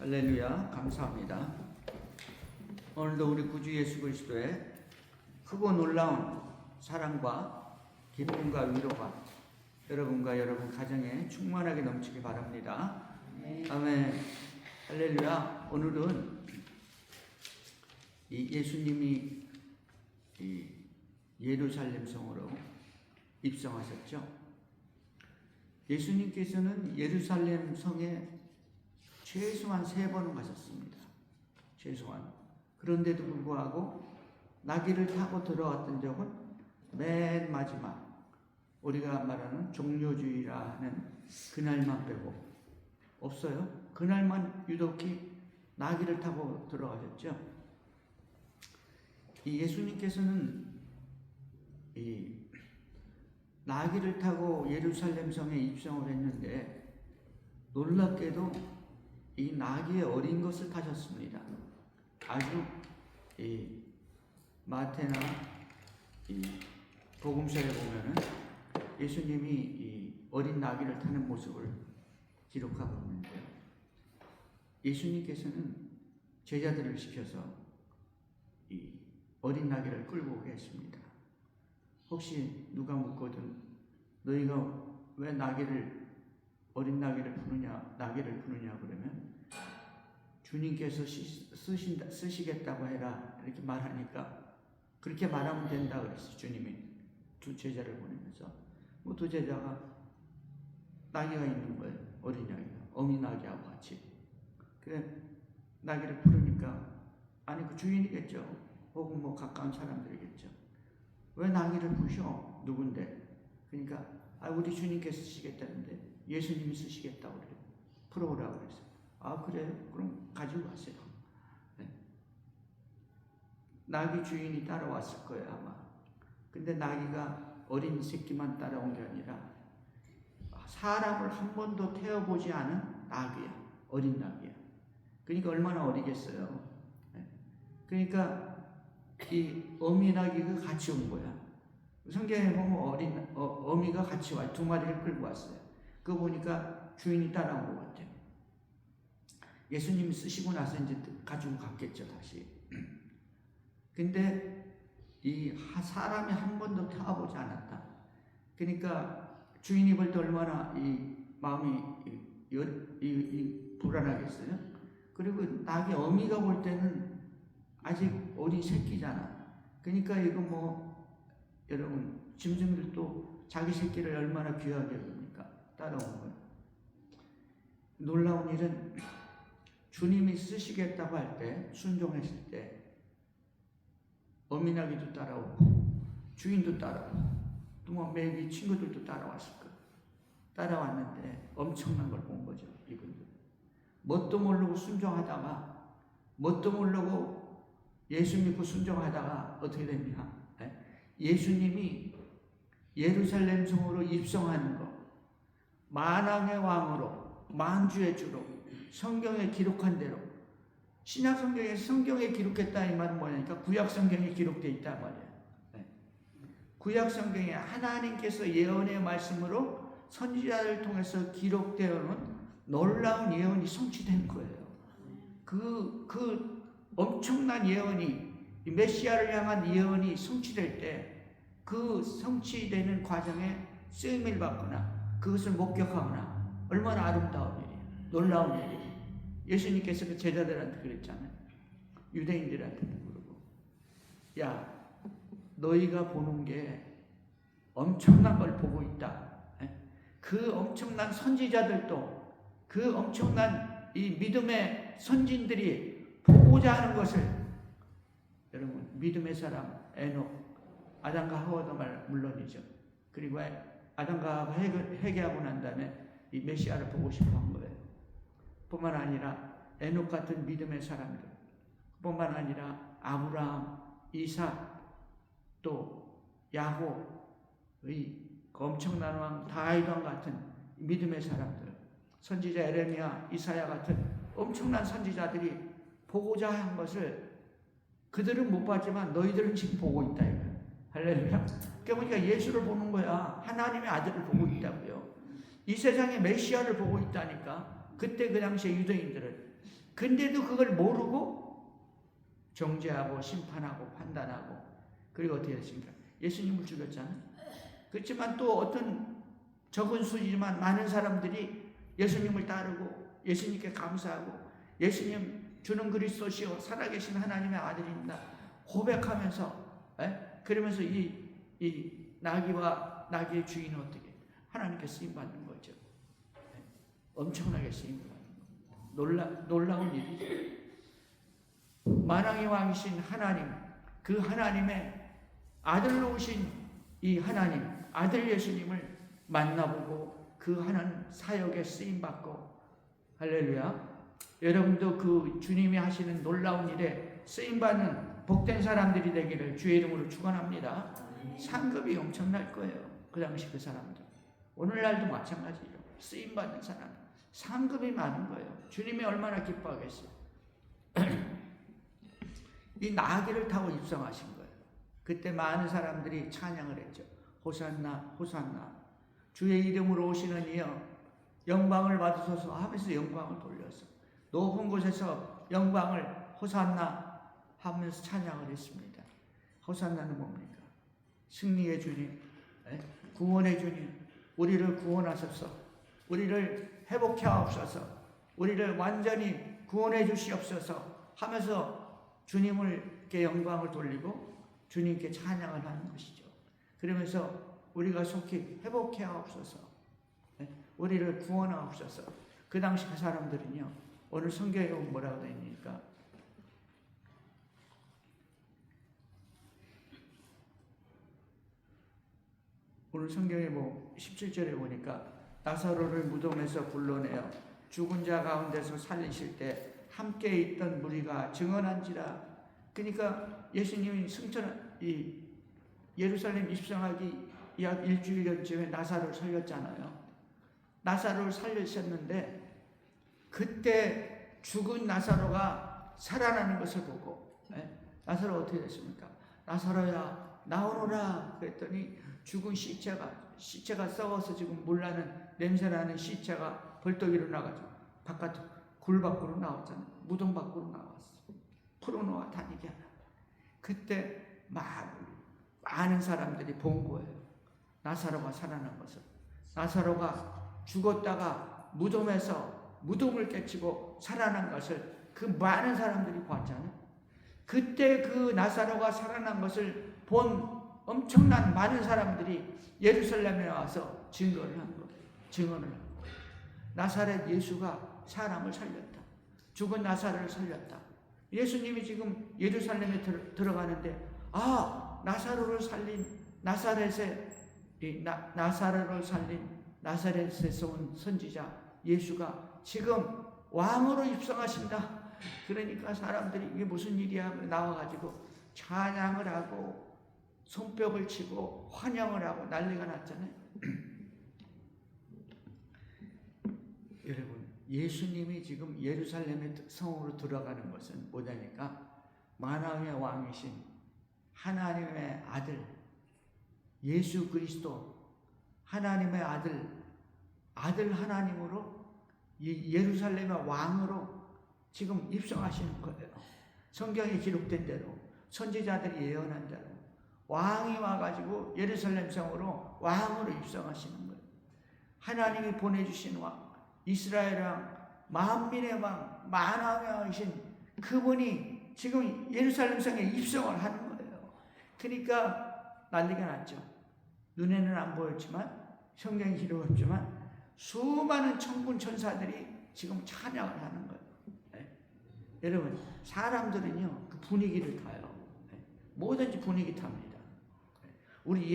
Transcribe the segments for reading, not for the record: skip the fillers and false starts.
할렐루야, 감사합니다. 오늘도 우리 구주 예수 그리스도의 크고 놀라운 사랑과 기쁨과 위로가 여러분과 여러분 가정에 충만하게 넘치기 바랍니다. 아멘. 할렐루야. 오늘은 예수님이 예루살렘 성으로 입성하셨죠. 예수님께서는 예루살렘 성에 최소한 3번은 가셨습니다. 최소한. 그런데도 불구하고 나귀를 타고 들어왔던 적은 맨 마지막, 우리가 말하는 종료주의라는 그날만 빼고 없어요. 그날만 유독히 나귀를 타고 들어가셨죠. 이 예수님께서는 이 나귀를 타고 예루살렘 성에 입성을 했는데 놀랍게도 이 나귀의 어린 것을 타셨습니다. 아주 이 마태나 이 복음서에 보면은 예수님이 이 어린 나귀를 타는 모습을 기록하고 있는데요. 예수님께서는 제자들을 시켜서 이 어린 나귀를 끌고 오게 했습니다. 혹시 누가 묻거든 너희가 왜 어린 나귀를 부르냐 그러면 주님께서 쓰시겠다고 해라 이렇게 말하니까 그렇게 말하면 된다 그랬어요. 주님이 두 제자를 보내면서 두 제자가 나귀가 있는 거예요. 어린 나귀가 어미 나귀하고 같이. 그래 나귀를 부르니까 아니 그 주인이겠죠. 혹은 가까운 사람들이겠죠. 왜 나귀를 부셔? 누군데? 그러니까 우리 주님께서 쓰시겠다는데 예수님이 쓰시겠다고 그래요. 풀어오라고 그랬어요. 그래요? 그럼 가지고 가세요. 네. 나귀 주인이 따라왔을 거예요 아마. 근데 나귀가 어린 새끼만 따라온 게 아니라 사람을 한 번도 태워보지 않은 나귀야. 어린 나귀야. 그러니까 얼마나 어리겠어요. 네. 그러니까 이 어미 나귀가 같이 온 거야. 성경에 보면 어미가 같이 와요. 2마리를 끌고 왔어요. 그거 보니까 주인이 따라온 것 같아요. 예수님이 쓰시고 나서 이제 가지고 갔겠죠, 다시. 근데 이 사람이 한 번도 타보지 않았다. 그러니까 주인이 볼 때 얼마나 이 마음이 불안하겠어요. 그리고 나귀 어미가 볼 때는 아직 어린 새끼잖아. 그러니까 이거 여러분 짐승들도 자기 새끼를 얼마나 귀하게 여깁니까? 따라온 거예요. 놀라운 일은 주님이 쓰시겠다고 할 때 순종했을 때 어미나귀도 따라오고 주인도 따라오고 또 매기 친구들도 따라왔을 거예요. 따라왔는데 엄청난 걸 본 거죠. 이분들 뭣도 모르고 순종하다가 뭣도 모르고 예수 믿고 순종하다가 어떻게 됩니까? 예수님이 예루살렘 성으로 입성하는 것, 만왕의 왕으로, 만주의 주로 성경에 기록한 대로 신약 성경에 기록했다 이 말은 뭐냐니까 구약 성경에 기록되어 있다 말이에요. 구약 성경에 하나님께서 예언의 말씀으로 선지자를 통해서 기록되어 오는 놀라운 예언이 성취된 거예요. 그 엄청난 예언이 메시아를 향한 예언이 성취될 때 그 성취되는 과정에 쓰임을 받거나 그것을 목격하거나 얼마나 아름다운 일이에요. 놀라운 일이에요. 예수님께서 그 제자들한테 그랬잖아요. 유대인들한테도 그러고 야 너희가 보는 게 엄청난 걸 보고 있다. 그 엄청난 선지자들도 그 엄청난 이 믿음의 선진들이 보고자 하는 것을 여러분 믿음의 사람 에녹 아담과 하와도 물론이죠. 그리고 아담과 하와가 회개하고 난 다음에 이 메시아를 보고 싶어 한 거예요. 뿐만 아니라 에녹 같은 믿음의 사람들 뿐만 아니라 아브라함, 이삭 또 야곱의 엄청난 왕 다윗 왕 같은 믿음의 사람들 선지자 에레미야, 이사야 같은 엄청난 선지자들이 보고자 한 것을 그들은 못 봤지만 너희들은 지금 보고 있다 이거예요. 할렐루야. 그러니까 예수를 보는 거야. 하나님의 아들을 보고 있다고요. 이 세상에 메시아를 보고 있다니까. 그때 그 당시에 유대인들은 근데도 그걸 모르고 정죄하고 심판하고 판단하고 그리고 어떻게 했습니까? 예수님을 죽였잖아요. 그렇지만 또 어떤 적은 수지만 많은 사람들이 예수님을 따르고 예수님께 감사하고 예수님 주는 그리스도시요 살아계신 하나님의 아들입니다 고백하면서 그러면서 이 나귀와 나귀의 주인은 어떻게 하나님께 쓰임받는 거죠. 엄청나게 쓰임받는 놀라운 일이죠. 만왕의 왕이신 하나님, 그 하나님의 아들로 오신 이 하나님, 아들 예수님을 만나보고 그 하나님 사역에 쓰임받고 할렐루야. 여러분도 그 주님이 하시는 놀라운 일에 쓰임받는 복된 사람들이 되기를 주의 이름으로 축원합니다. 상급이 엄청날 거예요. 그 당시 그 사람들. 오늘날도 마찬가지로 쓰임받는 사람 상급이 많은 거예요. 주님이 얼마나 기뻐하겠어요. 이 나귀를 타고 입성하신 거예요. 그때 많은 사람들이 찬양을 했죠. 호산나 호산나 주의 이름으로 오시는 이여 영광을 받으소서 하면서 영광을 돌렸어. 높은 곳에서 영광을 호산나 하면서 찬양을 했습니다. 호산나는 뭡니까? 승리의 주님, 구원의 주님, 우리를 구원하소서, 우리를 회복해 하옵소서, 우리를 완전히 구원해 주시옵소서 하면서 주님께 영광을 돌리고 주님께 찬양을 하는 것이죠. 그러면서 우리가 속히 회복해 하옵소서, 우리를 구원하옵소서. 그 당시 그 사람들은요, 오늘 성경에 보면 뭐라고 되어 있습니까? 오늘 성경에 17절에 보니까 나사로를 무덤에서 불러내어 죽은 자 가운데서 살리실 때 함께 있던 무리가 증언한지라. 그러니까 예수님이 이 예루살렘 입성하기 약 일주일전쯤에 나사로를 살렸잖아요. 나사로를 살리셨는데 그때 죽은 나사로가 살아나는 것을 보고 나사로가 어떻게 됐습니까? 나사로야 나오너라 그랬더니 죽은 시체가 썩어서 지금 물나는 냄새나는 시체가 벌떡 일어나가지고 굴 밖으로 나왔잖아요. 무덤 밖으로 나왔어. 풀어놓아 다니게 하라. 그때 많은 사람들이 본 거예요. 나사로가 살아난 것을. 나사로가 죽었다가 무덤을 깨치고 살아난 것을 그 많은 사람들이 봤잖아요. 그때 그 나사로가 살아난 것을 본 엄청난 많은 사람들이 예루살렘에 와서 증언을 한 거예요. 나사렛 예수가 사람을 살렸다. 죽은 나사로를 살렸다. 예수님이 지금 예루살렘에 들어가는데 나사로를 살린 나사렛에서 온 선지자 예수가 지금 왕으로 입성하신다. 그러니까 사람들이 이게 무슨 일이야 나와가지고 찬양을 하고 손뼉을 치고 환영을 하고 난리가 났잖아요. 여러분, 예수님이 지금 예루살렘의 성으로 들어가는 것은 뭐냐니까 만왕의 왕이신 하나님의 아들 예수 그리스도 하나님의 아들 하나님으로 예루살렘의 왕으로 지금 입성하시는 거예요. 성경에 기록된 대로 선지자들이 예언한 대로 왕이 와가지고 예루살렘 성으로 왕으로 입성하시는 거예요. 하나님이 보내주신 왕, 이스라엘 왕, 만민의 왕, 만왕의 왕이신 그분이 지금 예루살렘 성에 입성을 하는 거예요. 그러니까 난리가 났죠. 눈에는 안 보였지만 성경에 기록했지만 수많은 천군 천사들이 지금 찬양을 하는 거예요. 여러분, 사람들은요 그 분위기를 타요. 뭐든지 분위기 탑니다. 우리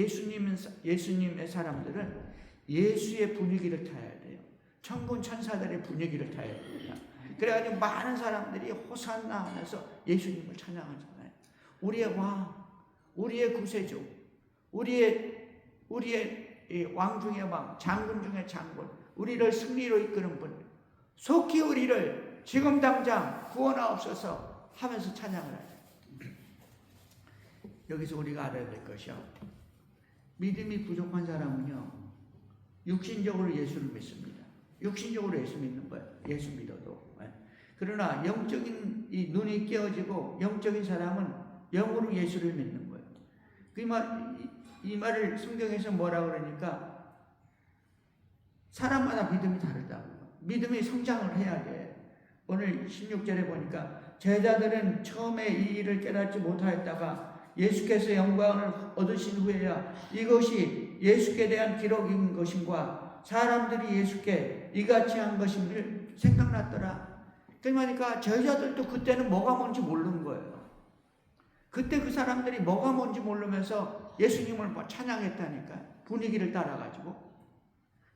예수님의 사람들은 예수의 분위기를 타야 돼요. 천군 천사들의 분위기를 타야 됩니다. 그래가지고 많은 사람들이 호산나 하면서 예수님을 찬양하잖아요. 우리의 왕, 우리의 구세주, 우리의 왕 중의 왕, 장군 중의 장군, 우리를 승리로 이끄는 분, 속히 우리를 지금 당장 구원하옵소서 하면서 찬양을 하죠. 여기서 우리가 알아야 될 것이요, 믿음이 부족한 사람은요 육신적으로 예수를 믿습니다. 육신적으로 예수 믿는 거예요. 예수 믿어도. 그러나 영적인 이 눈이 깨어지고 영적인 사람은 영으로 예수를 믿는 거예요. 이 말을 성경에서 뭐라 그러니까 사람마다 믿음이 다르다고. 믿음이 성장을 해야 돼. 오늘 16절에 보니까 제자들은 처음에 이 일을 깨닫지 못하였다가 예수께서 영광을 얻으신 후에야 이것이 예수께 대한 기록인 것인가 사람들이 예수께 이같이 한 것임을 생각났더라. 그러니까 제자들도 그때는 뭐가 뭔지 모르는 거예요. 그때 그 사람들이 뭐가 뭔지 모르면서 예수님을 찬양했다니까. 분위기를 따라가지고.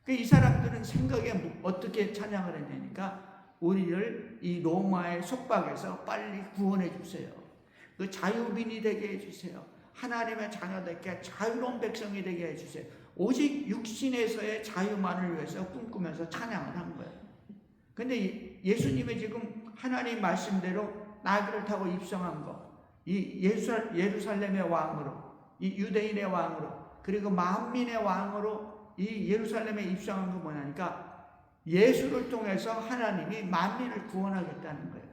이 사람들은 생각에 어떻게 찬양을 했냐니까 우리를 이 로마의 속박에서 빨리 구원해 주세요. 그 자유민이 되게 해주세요. 하나님의 자녀들께 자유로운 백성이 되게 해주세요. 오직 육신에서의 자유만을 위해서 꿈꾸면서 찬양을 한 거예요. 근데 예수님이 지금 하나님 말씀대로 나귀를 타고 입성한 거, 이 예루살렘의 왕으로, 이 유대인의 왕으로, 그리고 만민의 왕으로 이 예루살렘에 입성한 거 뭐냐니까 예수를 통해서 하나님이 만민을 구원하겠다는 거예요.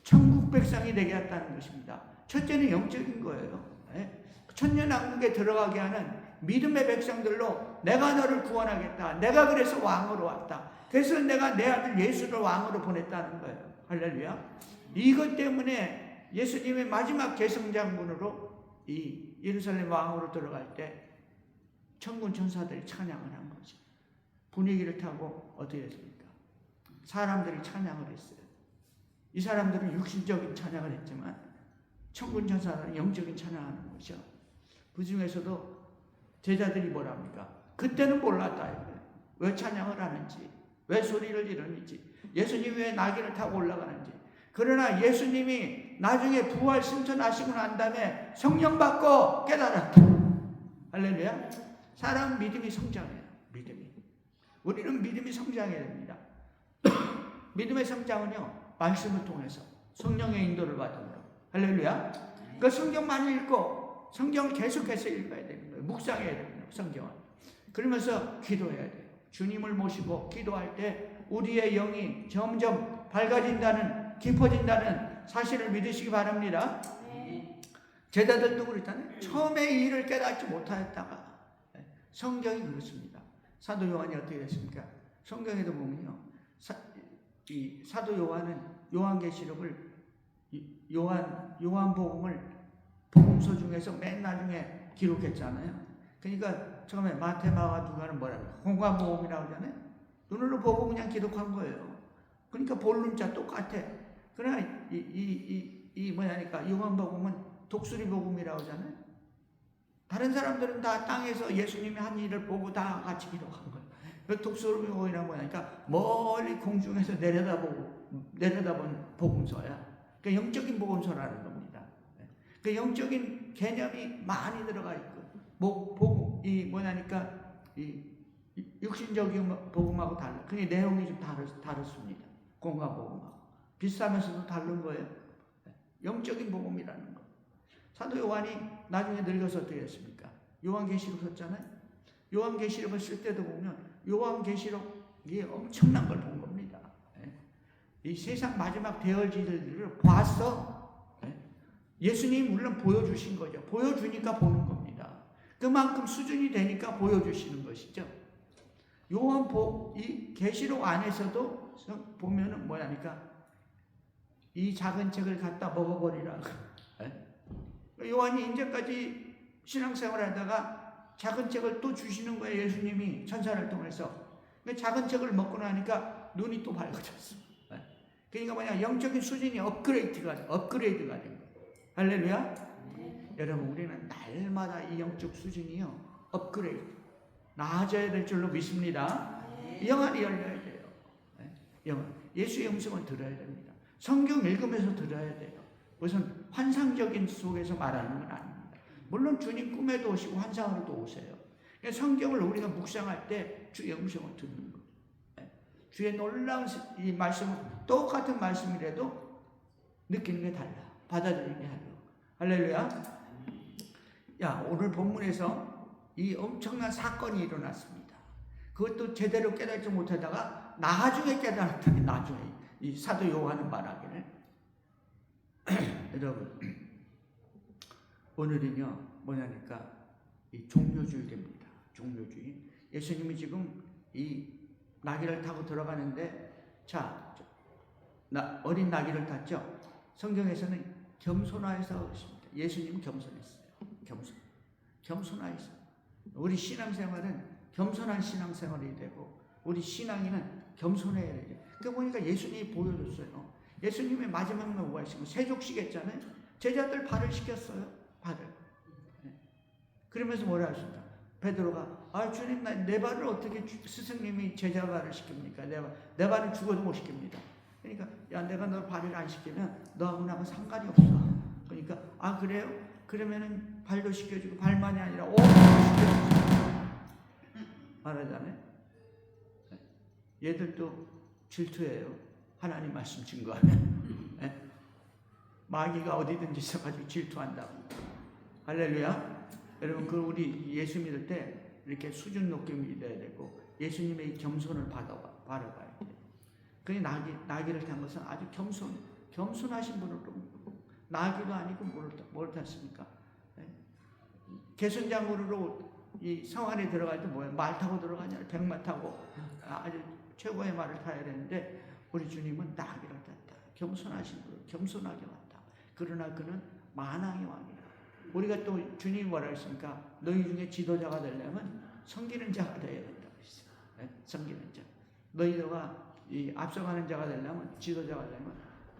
천국 백성이 되게 했다는 것입니다. 첫째는 영적인 거예요. 천년왕국에 들어가게 하는 믿음의 백성들로 내가 너를 구원하겠다. 내가 그래서 왕으로 왔다. 그래서 내가 내 아들 예수를 왕으로 보냈다는 거예요. 할렐루야. 이것 때문에 예수님의 마지막 계승장군으로 이 예루살렘 왕으로 들어갈 때 천군 천사들이 찬양을 한 거죠. 분위기를 타고 어떻게 했습니까? 사람들이 찬양을 했어요. 이 사람들은 육신적인 찬양을 했지만 천군 천사들은 영적인 찬양하는 거죠. 그 중에서도 제자들이 뭐랍니까? 그때는 몰랐다. 왜 찬양을 하는지, 왜 소리를 지르는지, 예수님이 왜 나귀를 타고 올라가는지. 그러나 예수님이 나중에 부활 승천하시고 난 다음에 성령 받고 깨달았다. 할렐루야. 사람 믿음이 성장해요. 믿음이. 우리는 믿음이 성장해야 됩니다. 믿음의 성장은요, 말씀을 통해서 성령의 인도를 받음으로. 할렐루야. 그 성경 많이 읽고 성경을 계속해서 읽어야 되는 거예요. 묵상해야 됩니다. 성경을. 그러면서 기도해야 돼요. 주님을 모시고 기도할 때 우리의 영이 점점 밝아진다는, 깊어진다는 사실을 믿으시기 바랍니다. 제자들도 그렇잖아요. 처음에 이 일을 깨닫지 못하였다가 성경이 그렇습니다. 사도 요한이 어떻게 됐습니까? 성경에도 보면요, 이 사도 요한은 요한계시록을 요한복음을 복음서 중에서 맨 나중에 기록했잖아요. 그러니까 처음에 마태, 마가, 누가는 뭐라고 공관복음이라고 하잖아요. 눈으로 보고 그냥 기록한 거예요. 그러니까 본문자 똑같아. 그러나 뭐냐니까 요한복음은 독수리 복음이라고 하잖아요. 다른 사람들은 다 땅에서 예수님이 한 일을 보고 다 같이 기록한 거예요. 그 독수리 복음이라고 하니까 멀리 공중에서 내려다본 복음서야. 그 영적인 복음서라는 겁니다. 그 영적인 개념이 많이 들어가 있고, 이 육신적인 복음하고 달라. 그 내용이 좀 다릅니다. 공간 복음하고 비슷하면서도 다른 거예요. 영적인 복음이라는 거. 사도 요한이 나중에 늙어서 어떻게 했습니까? 요한계시록 썼잖아요. 요한계시록을 쓸 때도 보면 요한계시록이 엄청난 걸 본 겁니다. 이 세상 마지막 대열지들을 봤어. 예수님이 물론 보여주신 거죠. 보여주니까 보는 겁니다. 그만큼 수준이 되니까 보여주시는 것이죠. 이 계시록 안에서도 보면은 뭐냐니까 이 작은 책을 갖다 먹어버리라. 요한이 이제까지 신앙생활 하다가 작은 책을 또 주시는 거예요. 예수님이 천사를 통해서. 작은 책을 먹고 나니까 눈이 또 밝아졌어. 그러니까 뭐냐, 영적인 수준이 업그레이드가 된 거예요. 할렐루야. 여러분, 우리는 날마다 이 영적 수준이요, 업그레이드, 나아져야 될 줄로 믿습니다. 영안이 열려야 돼요. 영안. 예수의 음성을 들어야 됩니다. 성경 읽으면서 들어야 돼요. 무슨 환상적인 속에서 말하는 건 아닙니다. 물론 주님 꿈에도 오시고 환상으로도 오세요. 성경을 우리가 묵상할 때 주의 음성을 듣는 거예요. 주의 놀라운 이 말씀은 똑같은 말씀이라도 느끼는 게 달라. 받아들이는 게 달라. 할렐루야. 오늘 본문에서 이 엄청난 사건이 일어났습니다. 그것도 제대로 깨닫지 못하다가 나중에 깨달았더니 이 사도 요한은 말하기를 여러분 오늘은요 뭐냐니까 이 종료주일입니다. 종료주일. 예수님이 지금 이 나귀를 타고 들어가는데 자 어린 나귀를 탔죠. 성경에서는 겸손하여서 그렇습니다. 예수님은 겸손했어요. 겸손하여서. 우리 신앙생활은 겸손한 신앙생활이 되고 우리 신앙인은 겸손해야 돼요. 그 보니까 예수님이 보여줬어요. 예수님의 마지막 날 뭐 하시고 세족식 했잖아요. 제자들 발을 씻겼어요. 발을. 그러면서 뭐라 하십니까? 베드로가 주님 내 발을 어떻게 스승님이 제자 발을 씻깁니까? 내 발은 죽어도 못 씻깁니다. 그러니까 내가 너 발을 안 씻기면 너하고 나하고 상관이 없어. 그러니까 그래요? 그러면은 발도 씻겨주고 발만이 아니라 옷도 씻겨주고 말하잖아요. 얘들도 질투해요. 하나님 말씀 증거하면. 마귀가 어디든지 있어가지고 질투한다고. 할렐루야. 여러분 우리 예수 믿을 때 이렇게 수준 높게 믿어야 되고 예수님의 겸손을 바라봐야 돼요. 그 나귀를 탄 것은 아주 겸손하신 분을 나귀도 아니고 뭘 탔습니까? 개선장으로 이 성 안에 들어갈 때 뭐예요? 말 타고 들어가냐? 백마 타고 아주 최고의 말을 타야 되는데 우리 주님은 나귀를 탔다. 겸손하신 분을 겸손하게 왔다. 그러나 그는 만왕의 왕이라. 우리가 또 주님이 뭐라 했습니까? 너희 중에 지도자가 되려면 섬기는 자가 되어야 된다고 했어요. 섬기는 자. 너희가 이 앞서가는 자가 되려면 지도자가 되려면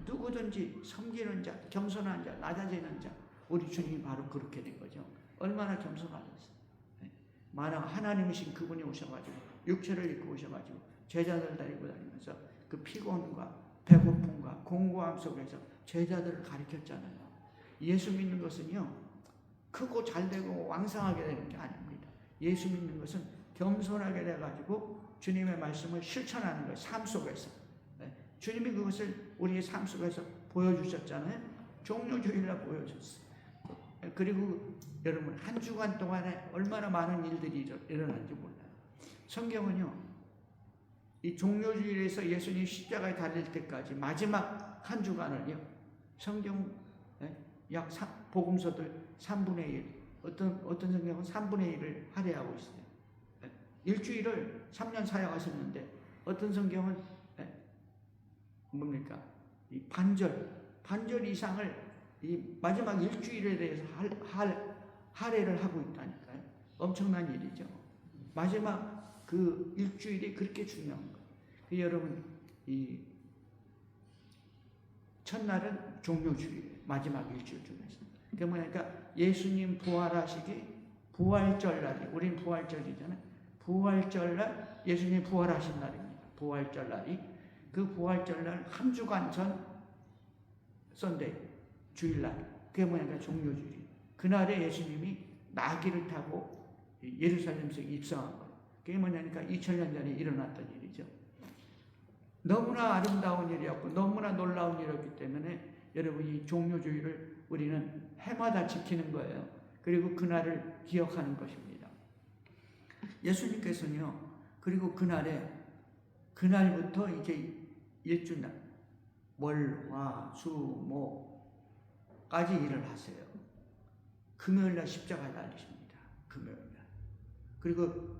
누구든지 섬기는 자, 겸손한 자, 낮아지는 자. 우리 주님이 바로 그렇게 된 거죠. 얼마나 겸손하셨어요. 만약 하나님이신 그분이 오셔가지고 육체를 입고 오셔가지고 제자들 데리고 다니면서 그 피곤과 배고픔과 공고함 속에서 제자들을 가르쳤잖아요. 예수 믿는 것은요 크고 잘되고 왕성하게 되는 게 아닙니다. 예수 믿는 것은 겸손하게 돼가지고 주님의 말씀을 실천하는 거예요. 삶 속에서. 주님이 그것을 우리의 삶 속에서 보여주셨잖아요. 종료주일날 보여줬어요. 그리고 여러분 한 주간 동안에 얼마나 많은 일들이 일어난지 몰라요. 성경은요 이 종료주일에서 예수님 십자가에 달릴 때까지 마지막 한 주간을요 성경 약 복음서들 3분의 1 어떤 성경은 3분의 1을 할애하고 있어요. 일주일을 3년 사역하셨는데 어떤 성경은 뭡니까? 이 반절 이상을 이 마지막 일주일에 대해서 할애를 하고 있다니까요. 엄청난 일이죠. 마지막 그 일주일이 그렇게 중요한 거예요. 여러분 이 첫날은 종료주일, 마지막 일주일 중에서. 그게 뭐냐니까 예수님 부활하시기 부활절날이, 우린 부활절이잖아요. 부활절날 예수님 부활하신 날입니다. 부활절날이 그 부활절날 한 주간 전 선데이 주일날 그게 뭐냐니까 종료주일. 그날에 예수님이 나귀를 타고 예루살렘에서 입성한 거예요. 그게 뭐냐니까 2000년 전에 일어났던 일이죠. 너무나 아름다운 일이었고 너무나 놀라운 일이었기 때문에 여러분 이 종료주일을 우리는 해마다 지키는 거예요. 그리고 그날을 기억하는 것입니다. 예수님께서는요. 그리고 그날부터 이제 일주날 월, 화, 수, 목까지 일을 하세요. 금요일날 십자가에 달리십니다. 금요일날. 그리고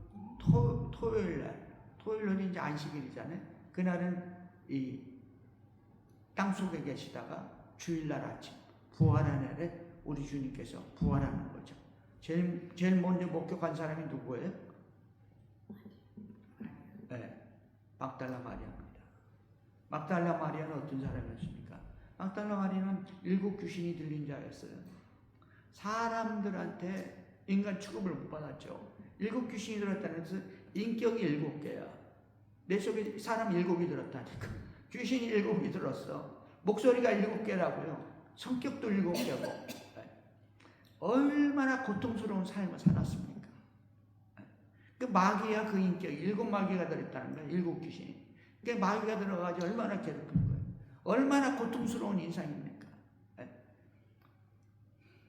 토요일날은 이제 안식일이잖아요. 그날은 이 땅속에 계시다가 주일날 아침 부활한 날에 우리 주님께서 부활하는 거죠. 제일 먼저 목격한 사람이 누구예요? 네, 막달라 마리아입니다. 막달라 마리아는 어떤 사람이었습니까? 막달라 마리아는 7 귀신이 들린 자였어요. 사람들한테 인간 취급을 못 받았죠. 7 귀신이 들었다는 것은 인격이 7개야. 내 속에 사람 7이 들었다니까. 귀신이 7이 들었어. 목소리가 7개라고요. 성격도 7개고. 얼마나 고통스러운 삶을 살았습니까? 그 마귀야 그 인격 7 마귀가 들었다는 거야. 7 귀신이. 그 마귀가 들어가지고 얼마나 괴롭힌 거예요. 얼마나 고통스러운 인상입니까?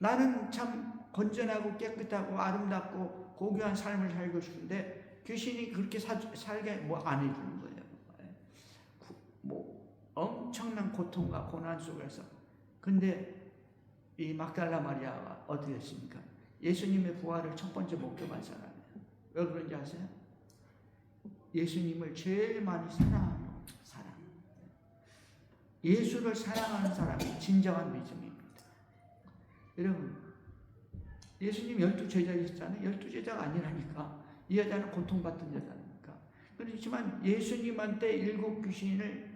나는 참 건전하고 깨끗하고 아름답고 고귀한 삶을 살고 싶은데 귀신이 그렇게 살게 안 해주는 거예요. 엄청난 고통과 고난 속에서. 근데 이 막달라 마리아가 어떻게 했습니까? 예수님의 부활을 첫 번째 목격한 사람이에요. 왜 그런지 아세요? 예수님을 제일 많이 사랑하는 사람. 예수를 사랑하는 사람이 진정한 믿음입니다. 여러분, 예수님 12제자 있었잖아요. 12제자가 아니라니까. 이 여자는 고통받던 여자니까. 그렇지만 예수님한테 일곱 귀신이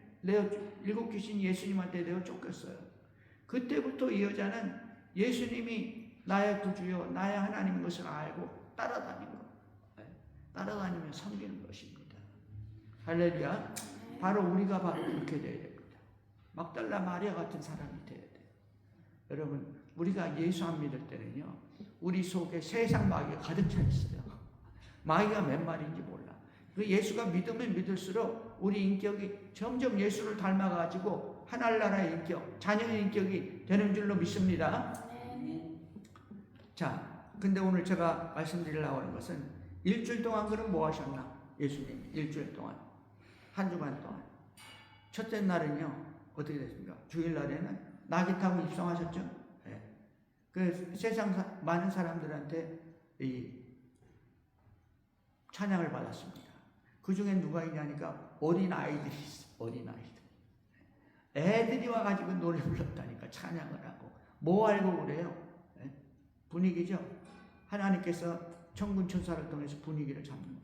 예수님한테 내어 쫓겼어요. 그때부터 이 여자는 예수님이 나의 구주요, 나의 하나님인 것을 알고 따라다니고, 따라다니며 섬기는 것입니다. 할렐루야. 바로 우리가 바로 그렇게 돼야 됩니다. 막달라 마리아 같은 사람이 돼야 돼요. 여러분, 우리가 예수 안 믿을 때는요, 우리 속에 세상 마귀가 가득 차 있어요. 마귀가 몇 마리인지 몰라. 그 예수가 믿으면 믿을수록 우리 인격이 점점 예수를 닮아가지고 하늘나라의 인격, 자녀의 인격이 되는 줄로 믿습니다. 자, 근데 오늘 제가 말씀드리려고 하는 것은 일주일 동안 그럼 뭐 하셨나? 예수님 일주일 동안, 한 주간 동안. 첫째 날은요, 어떻게 됐습니까? 주일날에는 나귀 타고 입성하셨죠? 네. 그 세상 많은 사람들한테 이 찬양을 받았습니다. 그 중에 누가 있냐니까 어린 아이들이 있어. 어린 아이들. 애들이 와가지고 노래 불렀다니까. 찬양을 하고. 뭐 알고 그래요? 네? 분위기죠. 하나님께서 천군 천사를 통해서 분위기를 잡는 거예요.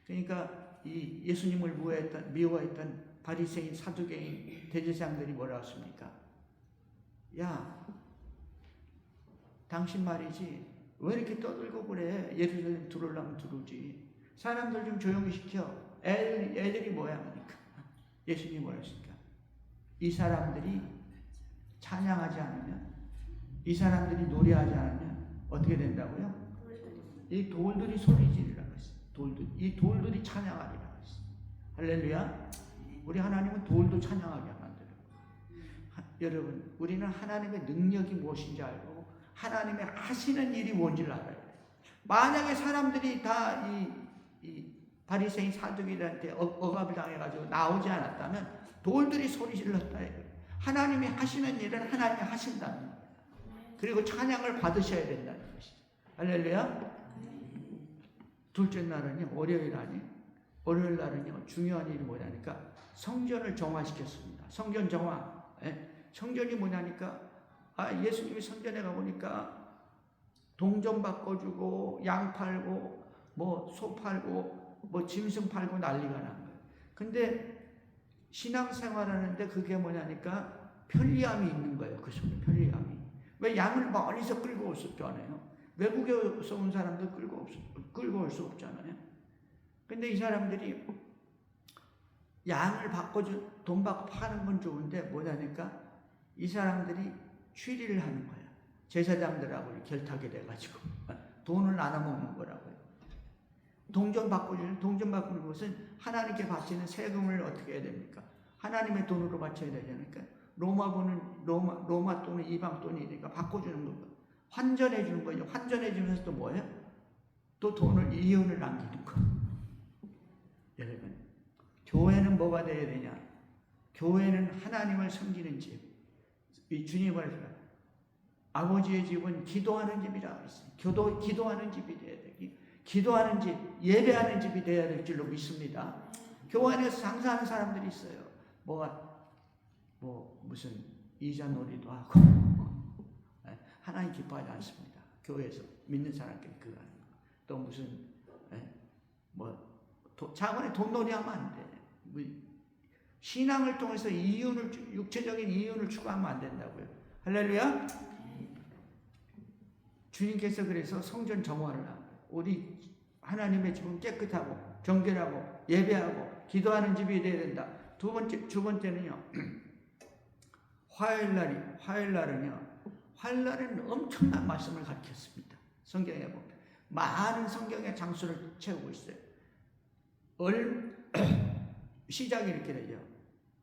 그러니까 이 예수님을 미워했던 바리새인, 사두개인, 대제사장들이 뭐라 했습니까? 야, 당신 말이지 왜 이렇게 떠들고 그래? 예루살렘 들어오려면 들어오지. 사람들 좀 조용히 시켜. 애들이 뭐야 하니까. 예수님이 뭐라 했습니까? 이 사람들이 찬양하지 않으면, 이 사람들이 노래하지 않으면 어떻게 된다고요? 이 돌들이 소리 지르라고 했어요. 이 돌들이 찬양하리라고 했어요. 할렐루야. 우리 하나님은 돌도 찬양하게 만들어요. 여러분, 우리는 하나님의 능력이 무엇인지 알고 하나님의 하시는 일이 뭔지를 알아야 돼요. 만약에 사람들이 다 이 바리새인 사두개인한테 억압을 당해가지고 나오지 않았다면 돌들이 소리 질렀다 해요. 하나님이 하시는 일은 하나님이 하신다는 거예요. 그리고 찬양을 받으셔야 된다는 것이죠. 할렐루야. 둘째 날은요, 월요일 날은요, 중요한 일이 뭐냐니까 성전을 정화시켰습니다. 성전 정화. 성전이 뭐냐니까, 예수님이 성전에 가보니까 동전 바꿔주고, 양 팔고, 소 팔고, 짐승 팔고 난리가 난 거예요. 근데 신앙생활 하는데 그게 뭐냐니까 편리함이 있는 거예요. 그 속에 편리함이. 왜 양을 멀리서 끌고 올 수 없잖아요. 외국에서 온 사람들 끌고 올 수 없잖아요. 근데 이 사람들이 양을 돈 받고 파는 건 좋은데 뭐냐니까 이 사람들이 취리를 하는 거야. 제사장들하고 결탁이 돼가지고 돈을 나눠 먹는 거라고요. 동전 바꾸는 것은 하나님께 바치는 세금을 어떻게 해야 됩니까? 하나님의 돈으로 바쳐야 되니까 로마 돈은 이방 돈이니까 바꿔주는 거고 환전해 주는 거예요. 환전해 주면서 또 뭐예요? 또 이윤을 남기는 거. 여러분, 교회는 뭐가 되어야 되냐? 교회는 하나님을 섬기는 집. 이 주님을 아버지의 집은 기도하는 집이라고 했어요. 기도하는 집이 돼야 돼. 기도하는 집, 예배하는 집이 되어야 될 줄로 믿습니다. 교회 안에서 장사하는 사람들이 있어요. 무슨 이자놀이도 하고 하나님 기뻐하지 않습니다. 교회에서 믿는 사람끼리 그거 하는 거. 또 무슨 자본에 돈놀이 하면 안 돼. 신앙을 통해서 육체적인 이윤을 추구하면 안 된다고요. 할렐루야. 주님께서 그래서 성전 정화를 하고 우리 하나님의 집은 깨끗하고 정결하고 예배하고 기도하는 집이 되어야 된다. 두 번째는요. 화요일날은 엄청난 말씀을 가르쳤습니다. 성경에 보면 많은 성경의 장수를 채우고 있어요. 시작이 이렇게 되죠.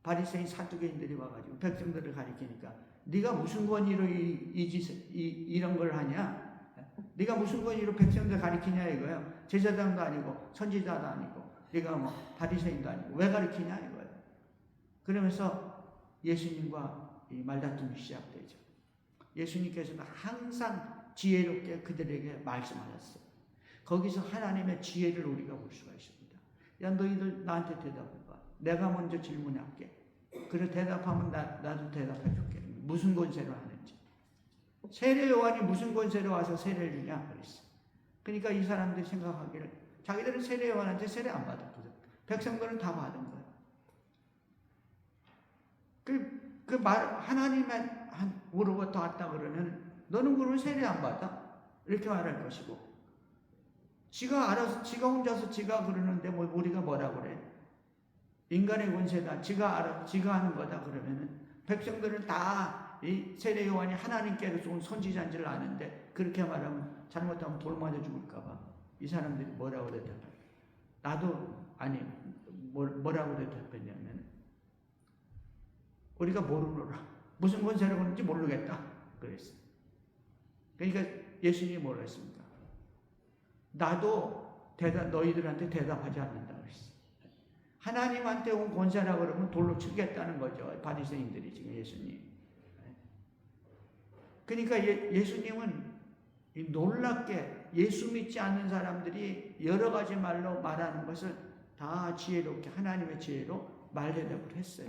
바리새인 사두개인들이 와가지고 백성들을 가리키니까 네가 무슨 권위로 이런 걸 하냐? 네가 무슨 권위로 백성들 가리키냐 이거예요. 제사장도 아니고 선지자도 아니고 네가 바리새인도 아니고 왜 가리키냐 이거예요. 그러면서 예수님과 이 말다툼이 시작되죠. 예수님께서는 항상 지혜롭게 그들에게 말씀하셨어요. 거기서 하나님의 지혜를 우리가 볼 수가 있습니다. 야, 너희들 나한테 대답해봐. 내가 먼저 질문할게. 그래 대답하면 나도 대답해 줄게. 무슨 권세로 하는지. 세례 요한이 무슨 권세로 와서 세례를 주냐 그랬어. 그러니까 이 사람들이 생각하기를 자기들은 세례 요한한테 세례 안 받았거든. 백성들은 다 받은 거야. 그 말 하나님의 으로부터 왔다 그러면 너는 그러면 세례 안 받아? 이렇게 말할 것이고, 지가 알아서 지가 혼자서 지가 그러는데 뭐 우리가 뭐라 그래? 인간의 권세다. 지가 알아 지가 하는 거다 그러면은 백성들은 다 이 세례 요한이 하나님께로서 온 선지자인 줄 아는데 그렇게 말하면 잘못하면 돌 맞아 죽을까봐 이 사람들이 뭐라고 대답해? 나도 아니 뭐라고 대답했냐면 우리가 모르노라. 무슨 권세로 그런지 모르겠다. 그랬어요. 그러니까 예수님이 뭐라 했습니까? 나도 너희들한테 대답하지 않는다 그랬어요. 하나님한테 온 권세라 그러면 돌로 치겠다는 거죠. 바리새인들이 지금 예수님. 그러니까 예수님은 놀랍게 예수 믿지 않는 사람들이 여러 가지 말로 말하는 것을 다 지혜롭게 하나님의 지혜로 말대답을 했어요.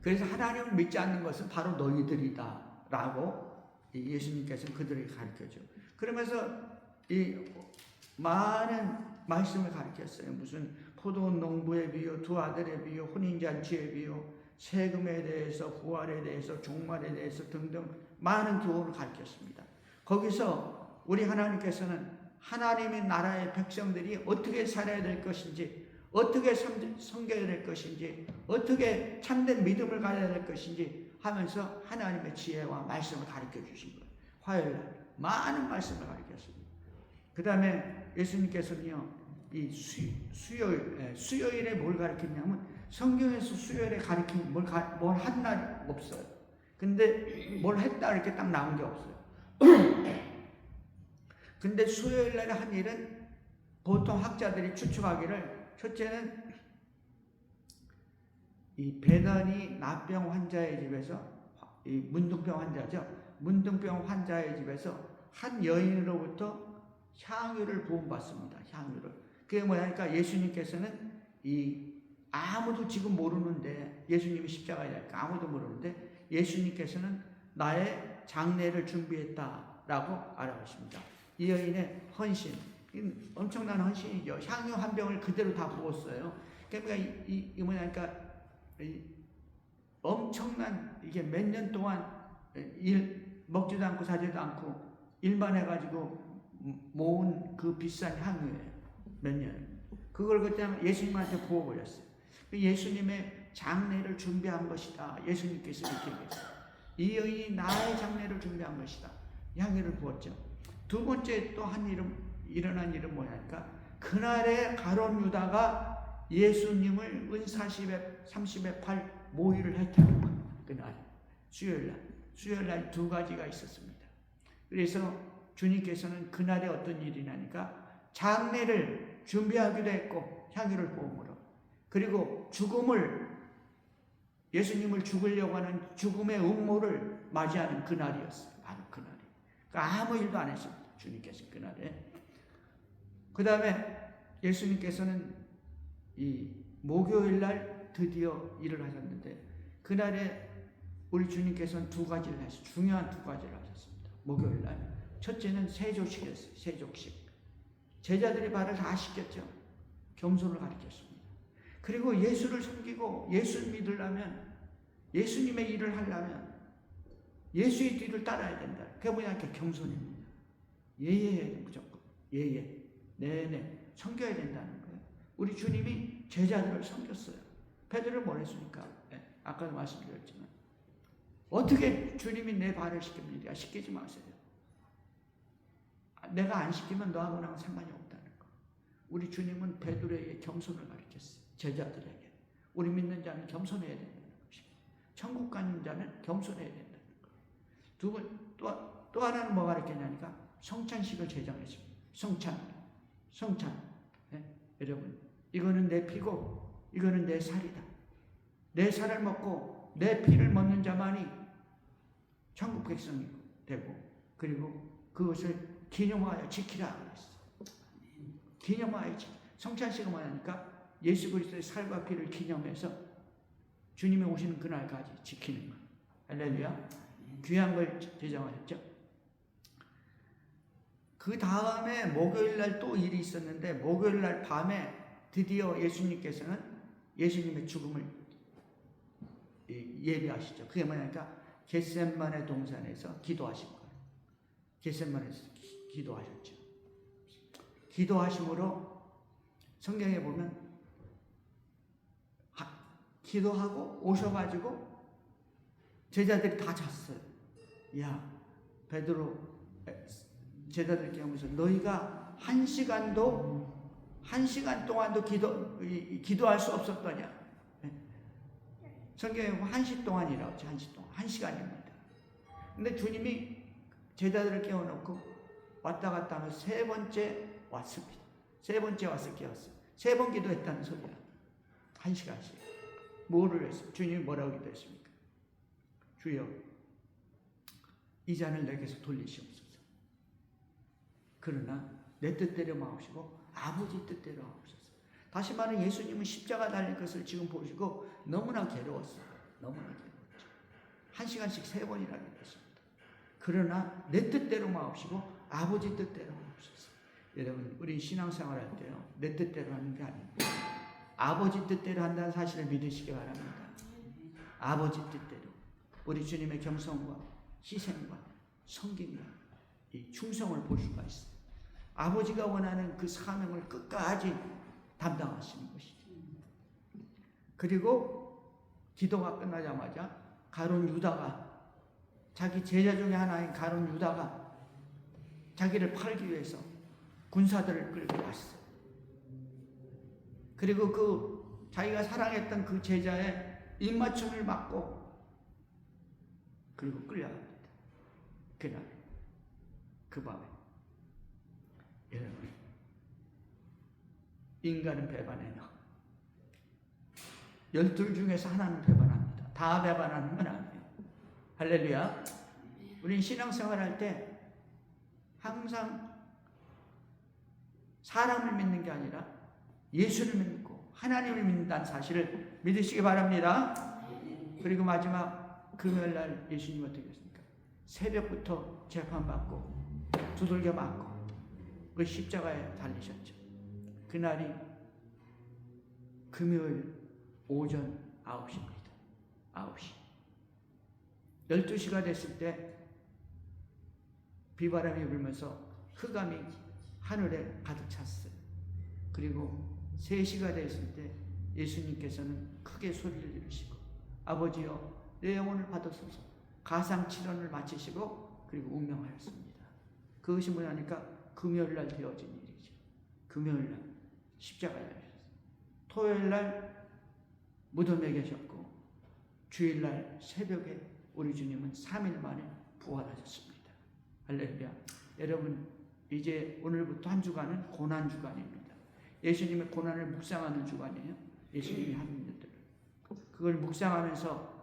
그래서 하나님을 믿지 않는 것은 바로 너희들이다 라고 예수님께서는 그들에게 가르쳐줘. 그러면서 이 많은 말씀을 가르쳤어요. 무슨 포도원 농부의 비유, 두 아들의 비유, 혼인잔치의 비유, 세금에 대해서, 부활에 대해서, 종말에 대해서 등등 많은 교훈을 가르쳤습니다. 거기서 우리 하나님께서는 하나님의 나라의 백성들이 어떻게 살아야 될 것인지, 어떻게 섬겨야 될 것인지, 어떻게 참된 믿음을 가져야 될 것인지 하면서 하나님의 지혜와 말씀을 가르쳐 주신 거예요. 화요일날 많은 말씀을 가르쳤습니다. 그 다음에 예수님께서는요, 이 수요일에 뭘 가르쳤냐면 성경에서 수요일에 가르친 뭘 한 날이 없어요. 근데 뭘 했다 이렇게 딱 나온 게 없어요. 근데 수요일 날에 한 일은 보통 학자들이 추측하기를 첫째는 이 베다니 나병 환자의 집에서 이 문둥병 환자죠. 문둥병 환자의 집에서 한 여인으로부터 향유를 부음받습니다. 향유를. 그게 뭐냐니까 예수님께서는 이 아무도 지금 모르는데 예수님이 십자가에 달까 아무도 모르는데 예수님께서는 나의 장례를 준비했다라고 알아가십니다. 이 여인의 헌신, 엄청난 헌신이죠. 향유 한 병을 그대로 다 부었어요. 그러니까 이 뭐냐니까 엄청난 이게 몇 년 동안 먹지도 않고 사지도 않고 일만 해가지고 모은 그 비싼 향유예요. 몇 년. 그걸 그때 예수님한테 부어버렸어요. 예수님의 장례를 준비한 것이다. 예수님께서 이렇게 얘기했어요. 이 여인이 나의 장례를 준비한 것이다. 향유를 부었죠. 두 번째 또 일어난 일은 뭐냐니까 그날에 가룟 유다가 예수님을 은사십에 30에 8 모의를 했다는 겁니다. 그날 수요일날 두 가지가 있었습니다. 그래서 주님께서는 그날에 어떤 일이 나니까 장례를 준비하기도 했고 향유를 부음으로 그리고 예수님을 죽으려고 하는 죽음의 음모를 맞이하는 그날이었어요. 바로 그날이. 그러니까 아무 일도 안 했습니다. 주님께서 그날에. 그 다음에 예수님께서는 이 목요일날 드디어 일을 하셨는데 그날에 우리 주님께서는 두 가지를 하셨어요. 중요한 두 가지를 하셨습니다. 목요일날. 첫째는 세조식이었어요. 세족식. 제자들이 발을 다 씻겼죠. 겸손을 가르쳤습니다. 그리고 예수를 섬기고 예수를 믿으려면 예수님의 일을 하려면 예수의 뒤를 따라야 된다. 그게 뭐냐니까 겸손입니다. 예예해 무조건 예예 네네 섬겨야 된다는 거예요. 우리 주님이 제자들을 섬겼어요. 베드로를 뭘 했습니까? 네, 아까도 말씀드렸지만 어떻게 주님이 내 발을 씻깁니까? 씻기지 마세요. 내가 안 씻기면 너하고는 상관이 없다는 거. 우리 주님은 베드로에게 겸손을 가르쳤어요. 제자들에게. 우리 믿는 자는 겸손해야 된다는 것입니다. 천국 가는 자는 겸손해야 된다는 거. 또 하나는 뭐 가르쳤냐니까 성찬식을 제정했습니다. 성찬. 네? 여러분, 이거는 내 피고 이거는 내 살이다. 내 살을 먹고 내 피를 먹는 자만이 천국 백성이 되고 그리고 그것을 기념하여 지키라 그랬어. 기념하여 성찬식을 하니까 예수 그리스도의 살과 피를 기념해서 주님이 오시는 그날까지 지키는 거. 할렐루야. 귀한 걸 제정하셨죠. 그 다음에 목요일날 또 일이 있었는데 목요일날 밤에 드디어 예수님께서는 예수님의 죽음을 예비하시죠. 그게 뭐냐니까 겟세마네 동산에서 기도하신 거예요. 겟세마네에서 기도하셨죠. 기도하심으로 성경에 보면 기도하고 오셔가지고 제자들이 다 잤어요. 야, 베드로 제자들께 하면서 너희가 한 시간 동안도 기도할 수 없었더냐? 성경에 보면 1시 동안이라고 하죠. 1시 동안. 1시간입니다. 근데 주님이 제자들을 깨워놓고 왔다 갔다 하면서 3번째 왔습니다. 3번째 와서 깨웠어요. 3번 기도했다는 소리야. 1시간씩. 뭐를 했어요? 주님이 뭐라고 기도했습니까? 주여, 이 잔을 내게서 돌리시옵소서. 그러나 내 뜻대로 마옵시고 아버지 뜻대로 하옵소서. 다시 말하면 예수님은 십자가 달릴 것을 지금 보시고 너무나 괴로웠어요. 너무나 괴로웠죠. 1시간씩 3번이나 기도했습니다. 그러나 내 뜻대로 마옵시고 아버지 뜻대로 하옵소서. 여러분, 우리 신앙생활 할 때요, 내 뜻대로 하는 게 아닙니다. 아버지 뜻대로 한다는 사실을 믿으시기 바랍니다. 아버지 뜻대로 우리 주님의 겸손과 희생과 섬김과 이 충성을 볼 수가 있어요. 아버지가 원하는 그 사명을 끝까지 담당하시는 것이죠. 그리고 기도가 끝나자마자 가룟 유다가, 자기 제자 중에 하나인 가룟 유다가 자기를 팔기 위해서 군사들을 끌고 왔어요. 그리고 그 자기가 사랑했던 그 제자의 입맞춤을 맞고 그리고 끌려갑니다. 그날 그 밤에 여러분, 인간은 배반해요. 12 중에서 하나는 배반합니다. 다 배반하는 건 아니에요. 할렐루야. 우린 신앙생활 할 때 항상 사람을 믿는 게 아니라 예수를 믿고 하나님을 믿는다는 사실을 믿으시기 바랍니다. 그리고 마지막 금요일날 예수님 어떻게 했습니까? 새벽부터 재판받고 두들겨 맞고 그 십자가에 달리셨죠. 그날이 금요일 오전 9시입니다. 9시. 12시가 됐을 때 비바람이 불면서 흑암이 하늘에 가득 찼어요. 그리고 3시가 됐을 때 예수님께서는 크게 소리를 지르시고 아버지여 내 영혼을 받으소서 가상칠언을 마치시고 그리고 운명하였습니다. 그것이 뭐냐니까 금요일날 되어진 일이죠. 금요일날 십자가에 달리셨어요. 토요일날 무덤에 계셨고 주일날 새벽에 우리 주님은 3일 만에 부활하셨습니다. 할렐루야. 여러분, 이제 오늘부터 한 주간은 고난주간입니다. 예수님의 고난을 묵상하는 주간이에요. 예수님이 하는 일들을. 그걸 묵상하면서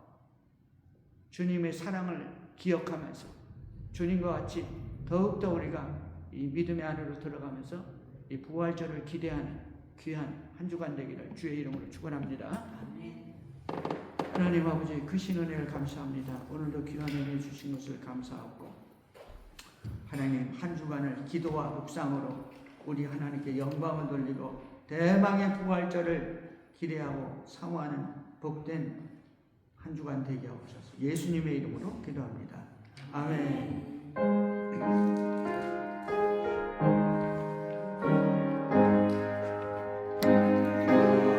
주님의 사랑을 기억하면서 주님과 같이 더욱더 우리가 이 믿음의 안으로 들어가면서 이 부활절을 기대하는 귀한 한 주간 되기를 주의 이름으로 축원합니다. 하나님 아버지, 크신 은혜를 감사합니다. 오늘도 귀한 은혜 주신 것을 감사하고 하나님, 한 주간을 기도와 묵상으로 우리 하나님께 영광을 돌리고 대망의 부활절을 기대하고 사모하는 복된 한 주간 되게 하옵소서. 예수님의 이름으로 기도합니다. 아멘.